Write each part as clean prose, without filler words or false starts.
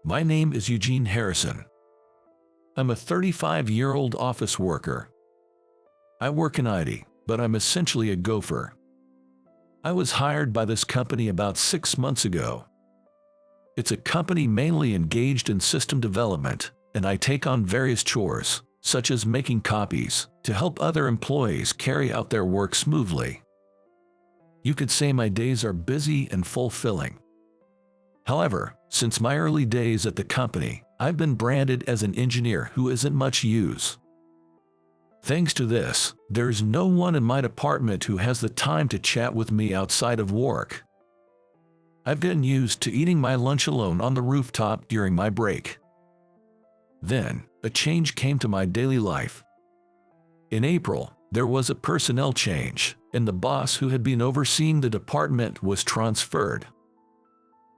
My name is Eugene Harrison. I'm a 35-year-old office worker. I work in IT, but I'm essentially a gopher. I was hired by this company about 6 months ago. It's a company mainly engaged in system development, and I take on various chores, such as making copies, to help other employees carry out their work smoothly. You could say my days are busy and fulfilling. However, since my early days at the company, I've been branded as an engineer who isn't much use. Thanks to this, there's no one in my department who has the time to chat with me outside of work. I've gotten used to eating my lunch alone on the rooftop during my break. Then, a change came to my daily life. In April, there was a personnel change, and the boss who had been overseeing the department was transferred.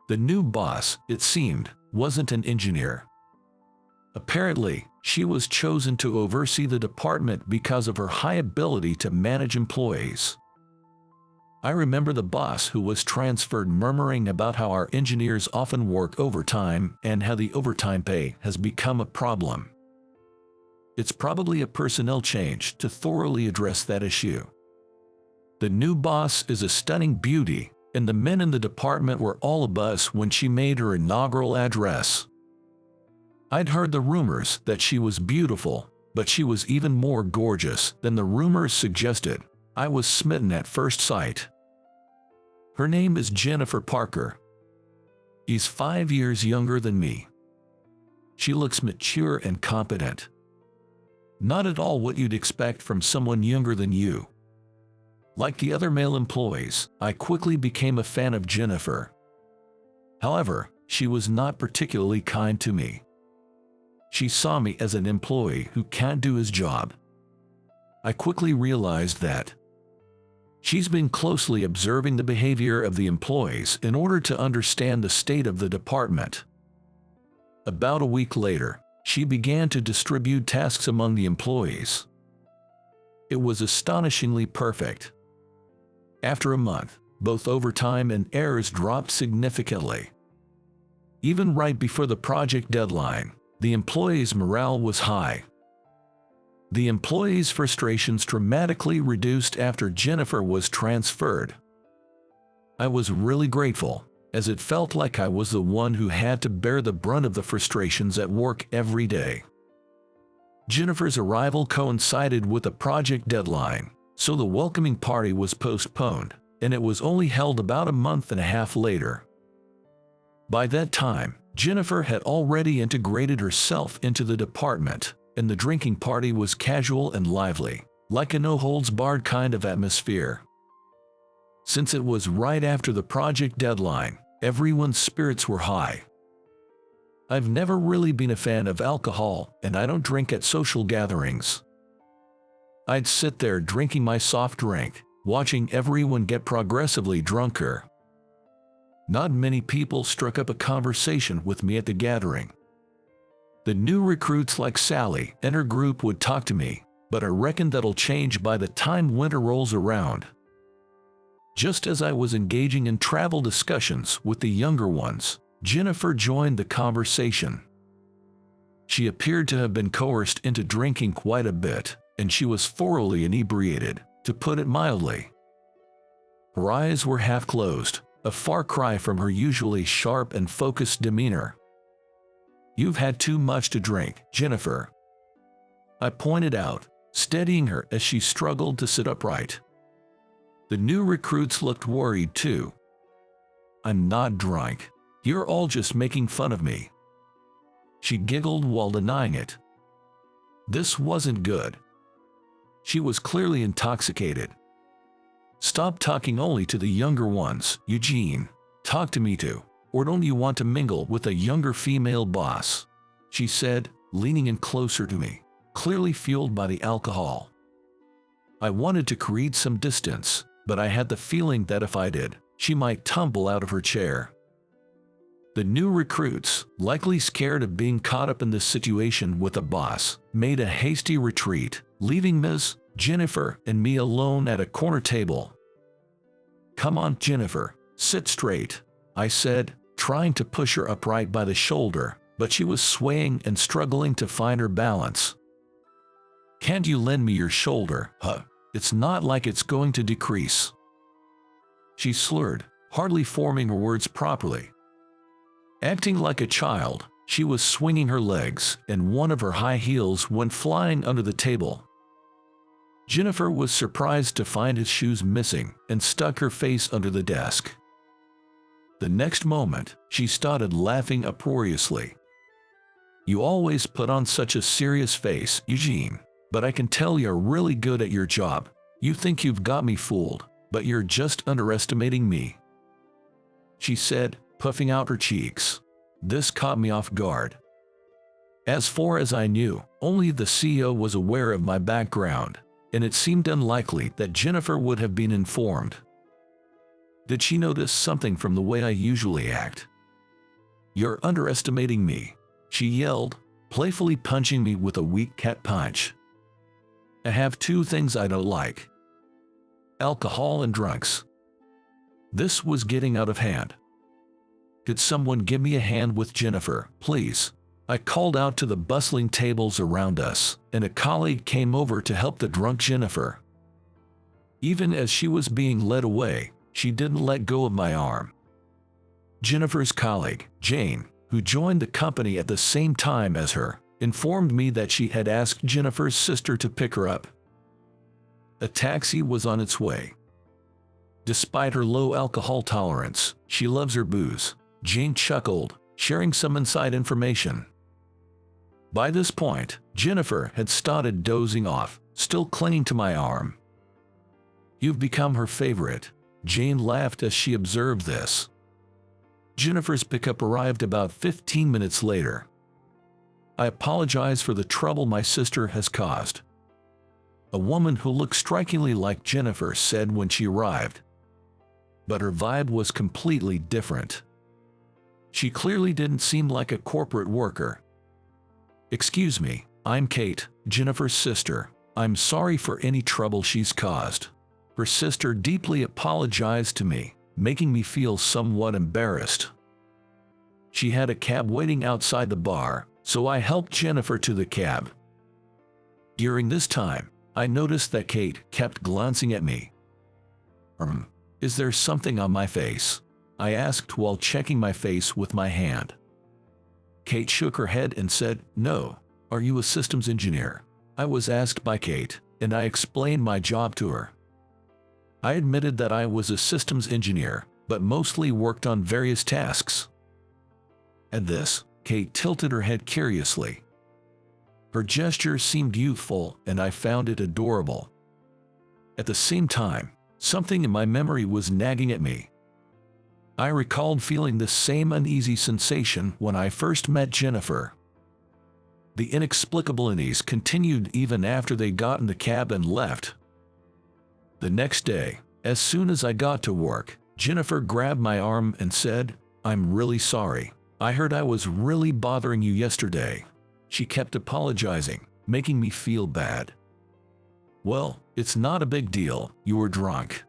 The new boss, it seemed, wasn't an engineer. Apparently, she was chosen to oversee the department because of her high ability to manage employees. I remember the boss who was transferred murmuring about how our engineers often work overtime and how the overtime pay has become a problem. It's probably a personnel change to thoroughly address that issue. The new boss is a stunning beauty, and the men in the department were all abuzz when she made her inaugural address. I'd heard the rumors that she was beautiful, but she was even more gorgeous than the rumors suggested. I was smitten at first sight. Her name is Jennifer Parker. She's 5 years younger than me. She looks mature and competent. Not at all what you'd expect from someone younger than you. Like the other male employees, I quickly became a fan of Jennifer. However, she was not particularly kind to me. She saw me as an employee who can't do his job. I quickly realized that. She's been closely observing the behavior of the employees in order to understand the state of the department. About a week later, she began to distribute tasks among the employees. It was astonishingly perfect. After a month, both overtime and errors dropped significantly. Even right before the project deadline, the employees' morale was high. The employees' frustrations dramatically reduced after Jennifer was transferred. I was really grateful, as it felt like I was the one who had to bear the brunt of the frustrations at work every day. Jennifer's arrival coincided with the project deadline, so the welcoming party was postponed, and it was only held about a month and a half later. By that time, Jennifer had already integrated herself into the department, and the drinking party was casual and lively, like a no-holds-barred kind of atmosphere. Since it was right after the project deadline, everyone's spirits were high. I've never really been a fan of alcohol, and I don't drink at social gatherings. I'd sit there drinking my soft drink, watching everyone get progressively drunker. Not many people struck up a conversation with me at the gathering. The new recruits like Sally and her group would talk to me, but I reckon that'll change by the time winter rolls around. Just as I was engaging in travel discussions with the younger ones, Jennifer joined the conversation. She appeared to have been coerced into drinking quite a bit, and she was thoroughly inebriated, to put it mildly. Her eyes were half closed, a far cry from her usually sharp and focused demeanor. "You've had too much to drink, Jennifer," I pointed out, steadying her as she struggled to sit upright. The new recruits looked worried too. "I'm not drunk. You're all just making fun of me." She giggled while denying it. This wasn't good. She was clearly intoxicated. "Stop talking only to the younger ones, Eugene. Talk to me too, or don't you want to mingle with a younger female boss?" she said, leaning in closer to me, clearly fueled by the alcohol. I wanted to create some distance, but I had the feeling that if I did, she might tumble out of her chair. The new recruits, likely scared of being caught up in this situation with a boss, made a hasty retreat, leaving Ms. Jennifer and me alone at a corner table. "Come on, Jennifer, sit straight," I said, trying to push her upright by the shoulder, but she was swaying and struggling to find her balance. "Can't you lend me your shoulder? It's not like it's going to decrease," she slurred, hardly forming her words properly. Acting like a child, she was swinging her legs, and one of her high heels went flying under the table. Jennifer was surprised to find his shoes missing and stuck her face under the desk. The next moment, she started laughing uproariously. "You always put on such a serious face, Eugene, but I can tell you're really good at your job. You think you've got me fooled, but you're just underestimating me," she said, puffing out her cheeks. This caught me off guard. As far as I knew, only the CEO was aware of my background, and it seemed unlikely that Jennifer would have been informed. Did she notice something from the way I usually act? "You're underestimating me," she yelled, playfully punching me with a weak cat punch. "I have two things I don't like: alcohol and drunks." This was getting out of hand. "Could someone give me a hand with Jennifer, please?" I called out to the bustling tables around us, and a colleague came over to help the drunk Jennifer. Even as she was being led away, she didn't let go of my arm. Jennifer's colleague, Jane, who joined the company at the same time as her, informed me that she had asked Jennifer's sister to pick her up. A taxi was on its way. Despite her low alcohol tolerance, she loves her booze, Jane chuckled, sharing some inside information. By this point, Jennifer had started dozing off, still clinging to my arm. "You've become her favorite," Jane laughed as she observed this. Jennifer's pickup arrived about 15 minutes later. "I apologize for the trouble my sister has caused," a woman who looked strikingly like Jennifer said when she arrived. But her vibe was completely different. She clearly didn't seem like a corporate worker. "Excuse me, I'm Kate, Jennifer's sister. I'm sorry for any trouble she's caused." Her sister deeply apologized to me, making me feel somewhat embarrassed. She had a cab waiting outside the bar, so I helped Jennifer to the cab. During this time, I noticed that Kate kept glancing at me. Is there something on my face?" I asked while checking my face with my hand. Kate shook her head and said, "No. Are you a systems engineer?" I was asked by Kate, and I explained my job to her. I admitted that I was a systems engineer, but mostly worked on various tasks. At this, Kate tilted her head curiously. Her gesture seemed youthful, and I found it adorable. At the same time, something in my memory was nagging at me. I recalled feeling the same uneasy sensation when I first met Jennifer. The inexplicable unease continued even after they got in the cab and left. The next day, as soon as I got to work, Jennifer grabbed my arm and said, "I'm really sorry. I heard I was really bothering you yesterday." She kept apologizing, making me feel bad. "Well, it's not a big deal, you were drunk."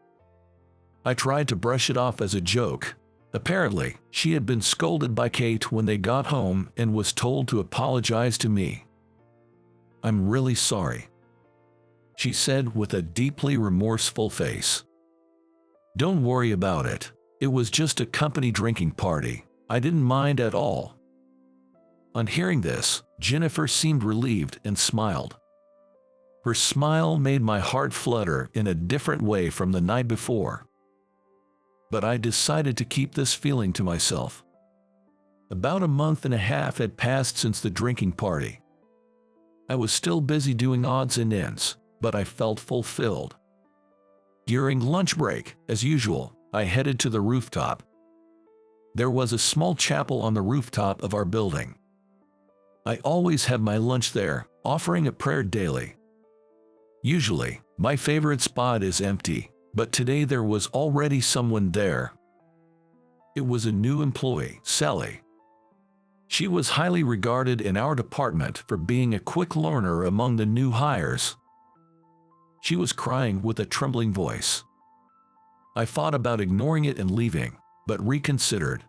I tried to brush it off as a joke. Apparently, she had been scolded by Kate when they got home and was told to apologize to me. "I'm really sorry," she said with a deeply remorseful face. "Don't worry about it. It was just a company drinking party. I didn't mind at all." On hearing this, Jennifer seemed relieved and smiled. Her smile made my heart flutter in a different way from the night before. But I decided to keep this feeling to myself. About a month and a half had passed since the drinking party. I was still busy doing odds and ends, but I felt fulfilled. During lunch break, as usual, I headed to the rooftop. There was a small chapel on the rooftop of our building. I always have my lunch there, offering a prayer daily. Usually, my favorite spot is empty, but today there was already someone there. It was a new employee, Sally. She was highly regarded in our department for being a quick learner among the new hires. She was crying with a trembling voice. I thought about ignoring it and leaving, but reconsidered.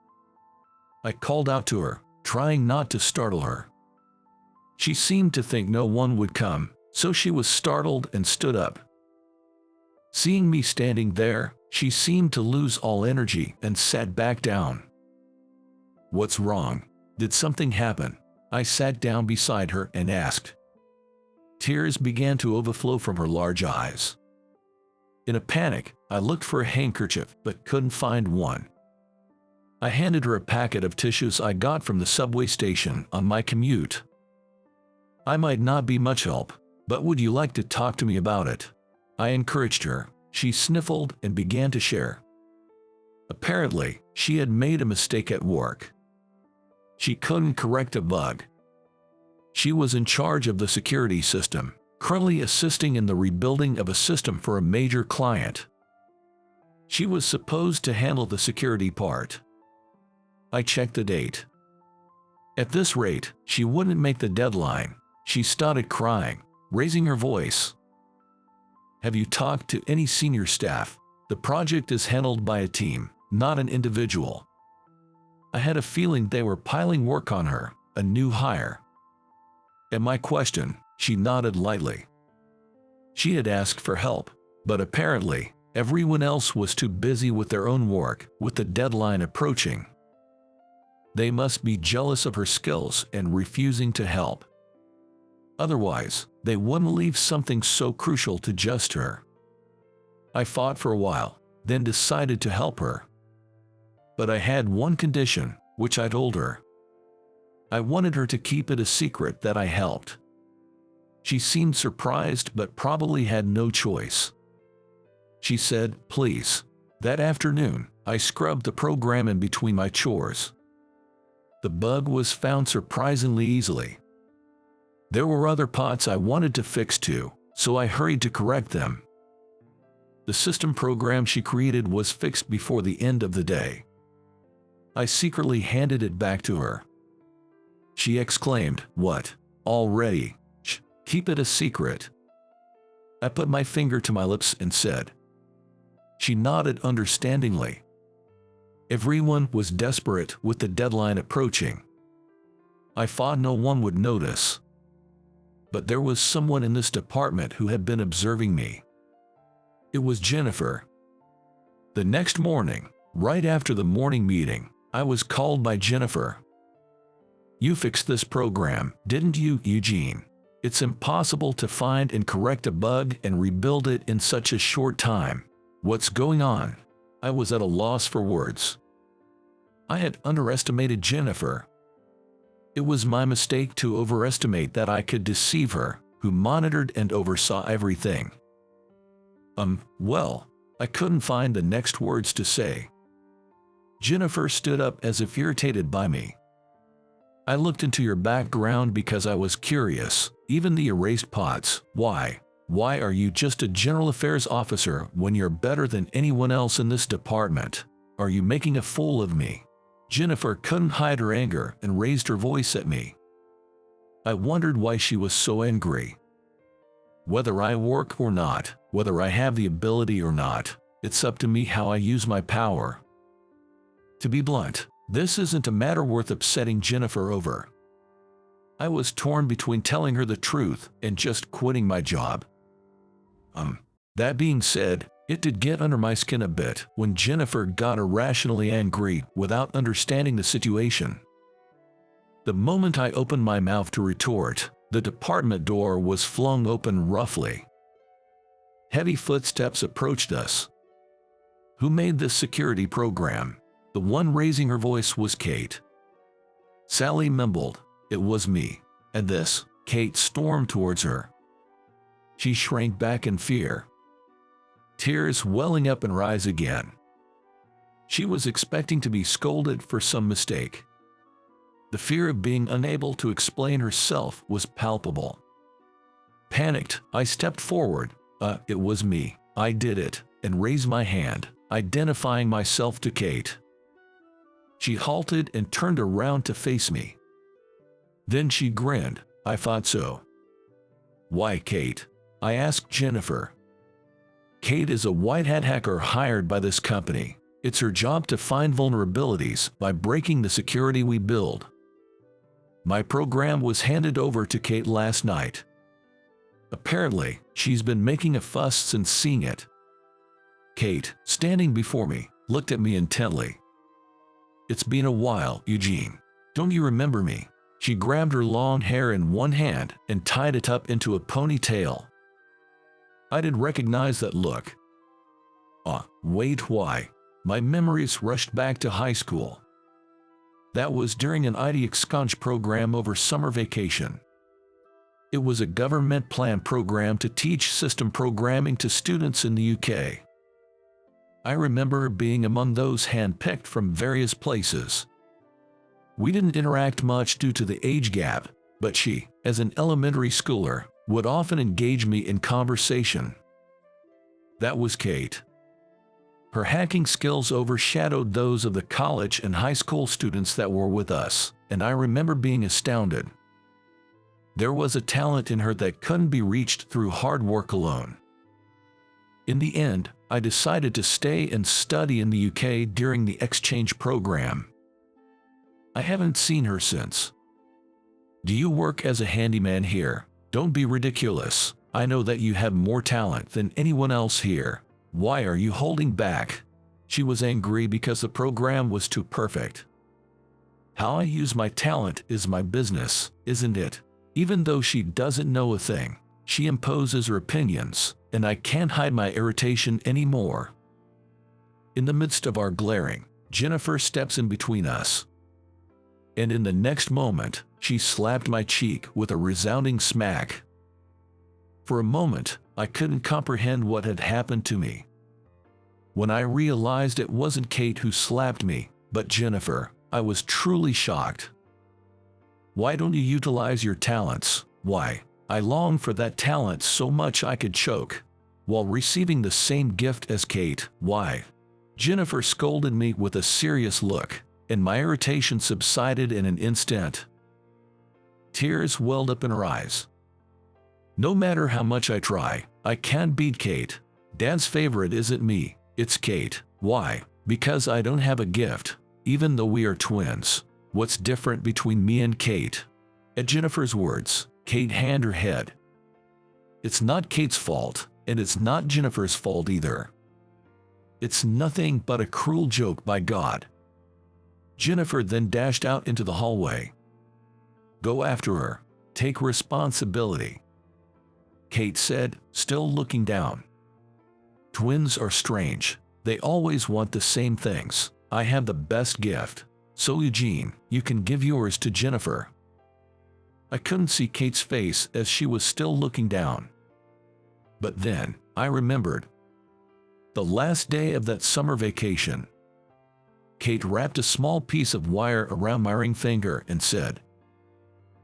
I called out to her, trying not to startle her. She seemed to think no one would come, so she was startled and stood up. Seeing me standing there, she seemed to lose all energy and sat back down. "What's wrong? Did something happen?" I sat down beside her and asked. Tears began to overflow from her large eyes. In a panic, I looked for a handkerchief but couldn't find one. I handed her a packet of tissues I got from the subway station on my commute. "I might not be much help, but would you like to talk to me about it?" I encouraged her. She sniffled and began to share. Apparently, she had made a mistake at work. She couldn't correct a bug. She was in charge of the security system, currently assisting in the rebuilding of a system for a major client. She was supposed to handle the security part. I checked the date. At this rate, she wouldn't make the deadline. She started crying, raising her voice. "Have you talked to any senior staff? The project is handled by a team, not an individual." I had a feeling they were piling work on her, a new hire. At my question, she nodded lightly. She had asked for help, but apparently, everyone else was too busy with their own work, with the deadline approaching. They must be jealous of her skills and refusing to help. Otherwise, they wouldn't leave something so crucial to just her. I fought for a while, then decided to help her. But I had one condition, which I told her. I wanted her to keep it a secret that I helped. She seemed surprised but probably had no choice. She said, "Please." That afternoon, I scrubbed the program in between my chores. The bug was found surprisingly easily. There were other pots I wanted to fix too, so I hurried to correct them. The system program she created was fixed before the end of the day. I secretly handed it back to her. She exclaimed, "What? Already? Shh, keep it a secret." I put my finger to my lips and said. She nodded understandingly. Everyone was desperate with the deadline approaching. I thought no one would notice. But there was someone in this department who had been observing me. It was Jennifer. The next morning, right after the morning meeting, I was called by Jennifer. "You fixed this program, didn't you, Eugene? It's impossible to find and correct a bug and rebuild it in such a short time. What's going on?" I was at a loss for words. I had underestimated Jennifer. It was my mistake to overestimate that I could deceive her, who monitored and oversaw everything. Well, I couldn't find the next words to say. Jennifer stood up as if irritated by me. "I looked into your background because I was curious, even the erased pots. Why are you just a general affairs officer when you're better than anyone else in this department? Are you making a fool of me?" Jennifer couldn't hide her anger and raised her voice at me. I wondered why she was so angry. Whether I work or not, whether I have the ability or not, it's up to me how I use my power. To be blunt, this isn't a matter worth upsetting Jennifer over. I was torn between telling her the truth and just quitting my job. That being said, it did get under my skin a bit when Jennifer got irrationally angry without understanding the situation. The moment I opened my mouth to retort, the department door was flung open roughly. Heavy footsteps approached us. "Who made this security program?" The one raising her voice was Kate. Sally mumbled, "It was me." At this, Kate stormed towards her. She shrank back in fear, tears welling up in her eyes again. She was expecting to be scolded for some mistake. The fear of being unable to explain herself was palpable. Panicked, I stepped forward. It was me. I did it," and raised my hand, identifying myself to Kate. She halted and turned around to face me. Then she grinned. "I thought so." "Why, Kate?" I asked Jennifer. "Kate is a white hat hacker hired by this company. It's her job to find vulnerabilities by breaking the security we build. My program was handed over to Kate last night. Apparently, she's been making a fuss since seeing it. Kate, standing before me, looked at me intently. It's been a while, Eugene. Don't you remember me? She grabbed her long hair in one hand and tied it up into a ponytail. I did recognize that look. Wait, why? My memories rushed back to high school. That was during an IT exchange program over summer vacation. It was a government-planned program to teach system programming to students in the UK. I remember being among those hand-picked from various places. We didn't interact much due to the age gap, but she, as an elementary schooler, would often engage me in conversation. That was Kate. Her hacking skills overshadowed those of the college and high school students that were with us, and I remember being astounded. There was a talent in her that couldn't be reached through hard work alone. In the end, I decided to stay and study in the UK during the exchange program. I haven't seen her since. Do you work as a handyman here? Don't be ridiculous. I know that you have more talent than anyone else here. Why are you holding back? She was angry because the program was too perfect. How I use my talent is my business, isn't it? Even though she doesn't know a thing, she imposes her opinions, and I can't hide my irritation anymore. In the midst of our glaring, Jennifer steps in between us. And in the next moment, she slapped my cheek with a resounding smack. For a moment, I couldn't comprehend what had happened to me. When I realized it wasn't Kate who slapped me, but Jennifer, I was truly shocked. Why don't you utilize your talents? Why? I longed for that talent so much I could choke. While receiving the same gift as Kate, why? Jennifer scolded me with a serious look, and my irritation subsided in an instant. Tears welled up in her eyes. No matter how much I try, I can't beat Kate. Dad's favorite isn't me, it's Kate. Why? Because I don't have a gift, even though we are twins. What's different between me and Kate? At Jennifer's words, Kate hung her head. It's not Kate's fault, and it's not Jennifer's fault either. It's nothing but a cruel joke by God. Jennifer then dashed out into the hallway. Go after her. Take responsibility, Kate said, still looking down. Twins are strange. They always want the same things. I have the best gift. So Eugene, you can give yours to Jennifer. I couldn't see Kate's face as she was still looking down. But then, I remembered. The last day of that summer vacation. Kate wrapped a small piece of wire around my ring finger and said,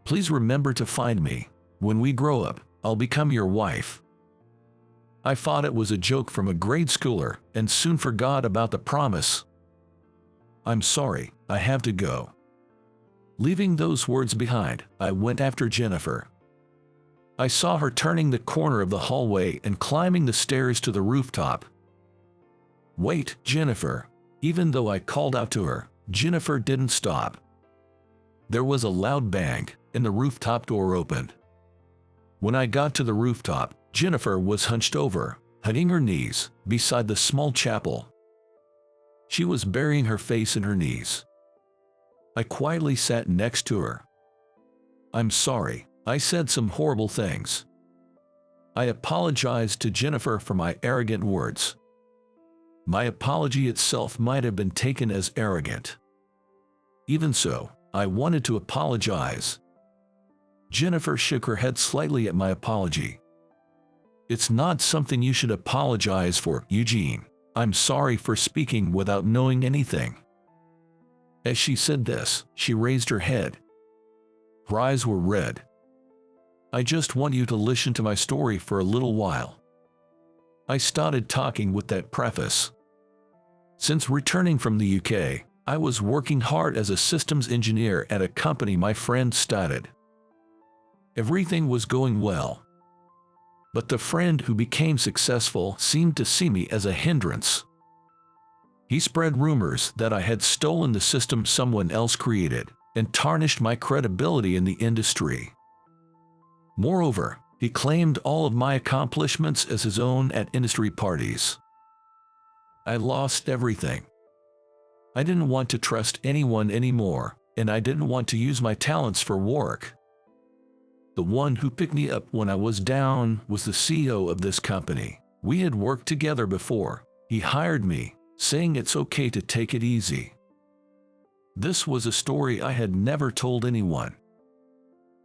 "Please remember to find me. When we grow up, I'll become your wife." I thought it was a joke from a grade schooler and soon forgot about the promise. I'm sorry, I have to go. Leaving those words behind, I went after Jennifer. I saw her turning the corner of the hallway and climbing the stairs to the rooftop. Wait, Jennifer. Even though I called out to her, Jennifer didn't stop. There was a loud bang, and the rooftop door opened. When I got to the rooftop, Jennifer was hunched over, hugging her knees, beside the small chapel. She was burying her face in her knees. I quietly sat next to her. I'm sorry, I said some horrible things. I apologized to Jennifer for my arrogant words. My apology itself might have been taken as arrogant. Even so, I wanted to apologize. Jennifer shook her head slightly at my apology. It's not something you should apologize for, Eugene. I'm sorry for speaking without knowing anything. As she said this, she raised her head. Her eyes were red. I just want you to listen to my story for a little while. I started talking with that preface. Since returning from the UK, I was working hard as a systems engineer at a company my friend started. Everything was going well. But the friend who became successful seemed to see me as a hindrance. He spread rumors that I had stolen the system someone else created and tarnished my credibility in the industry. Moreover, he claimed all of my accomplishments as his own at industry parties. I lost everything. I didn't want to trust anyone anymore, and I didn't want to use my talents for work. The one who picked me up when I was down was the CEO of this company. We had worked together before. He hired me, saying it's okay to take it easy. This was a story I had never told anyone.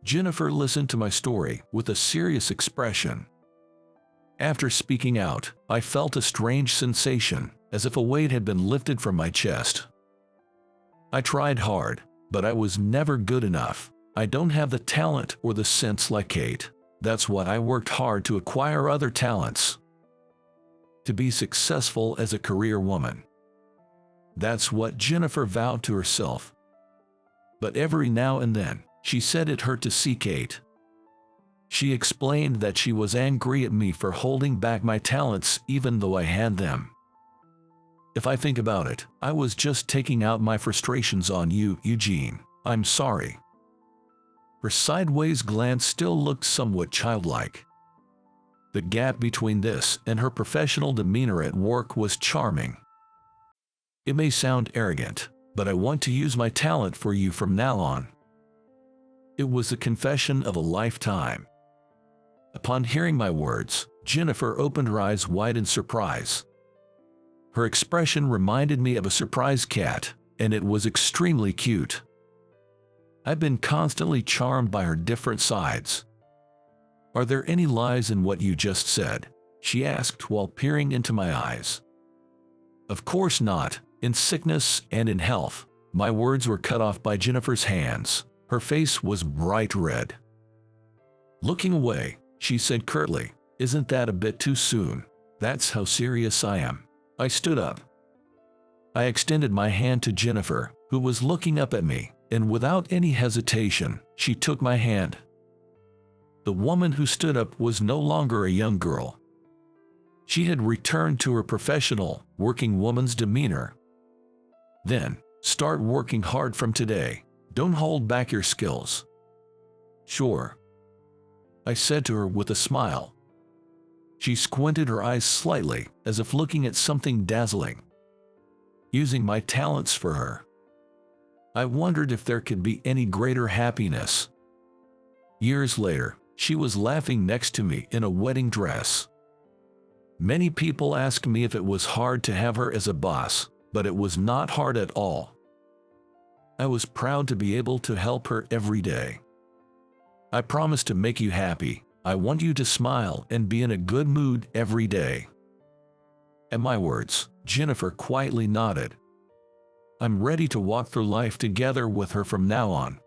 Jennifer listened to my story with a serious expression. After speaking out, I felt a strange sensation, as if a weight had been lifted from my chest. I tried hard, but I was never good enough. I don't have the talent or the sense like Kate. That's why I worked hard to acquire other talents. To be successful as a career woman. That's what Jennifer vowed to herself. But every now and then, she said it hurt to see Kate. She explained that she was angry at me for holding back my talents even though I had them. If I think about it, I was just taking out my frustrations on you, Eugene. I'm sorry. Her sideways glance still looked somewhat childlike. The gap between this and her professional demeanor at work was charming. It may sound arrogant, but I want to use my talent for you from now on. It was the confession of a lifetime. Upon hearing my words, Jennifer opened her eyes wide in surprise. Her expression reminded me of a surprised cat, and it was extremely cute. I've been constantly charmed by her different sides. Are there any lies in what you just said? She asked while peering into my eyes. Of course not. In sickness and in health. My words were cut off by Jennifer's hands. Her face was bright red. Looking away, she said curtly, "Isn't that a bit too soon? That's how serious I am." I stood up. I extended my hand to Jennifer, who was looking up at me, and without any hesitation, she took my hand. The woman who stood up was no longer a young girl. She had returned to her professional, working woman's demeanor. Then, start working hard from today. Don't hold back your skills. Sure, I said to her with a smile. She squinted her eyes slightly, as if looking at something dazzling. Using my talents for her. I wondered if there could be any greater happiness. Years later, she was laughing next to me in a wedding dress. Many people asked me if it was hard to have her as a boss, but it was not hard at all. I was proud to be able to help her every day. I promise to make you happy. I want you to smile and be in a good mood every day. At my words, Jennifer quietly nodded. I'm ready to walk through life together with her from now on.